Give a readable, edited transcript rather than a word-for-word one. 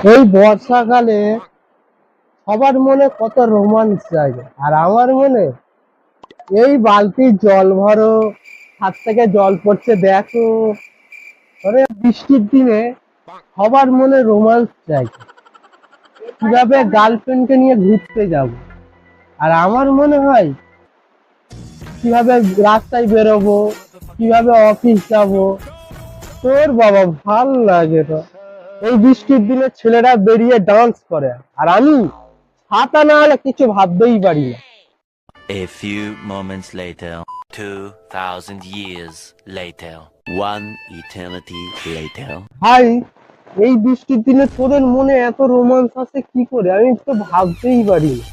এই বর্ষাকালে সবার মনে কত রোমান্স জাগে, আর আমার মনে এই বালতির জল ভরো, হাত থেকে জল পড়ছে দেখো। মানে বৃষ্টির দিনে সবার মনে রোমান্স জাগে, কিভাবে গার্লফ্রেন্ডকে নিয়ে ঘুরতে যাব। আর আমার মনে হয় কিভাবে রাস্তায় বেরোবো, কিভাবে অফিস যাব। তোর বাবা ভাল লাগে তো এই বৃষ্টির দিনে ছেলেরা বেরিয়ে ডান্স করে, আর আমি ছাতা না হলে কিছু ভাবতেই পারি না। A few moments later, 2,000 years later, one eternity later. ভাই, এই বৃষ্টির দিনে তোদের মনে এত রোমান্স আছে কি করে, আমি তো ভাবতেই পারি না।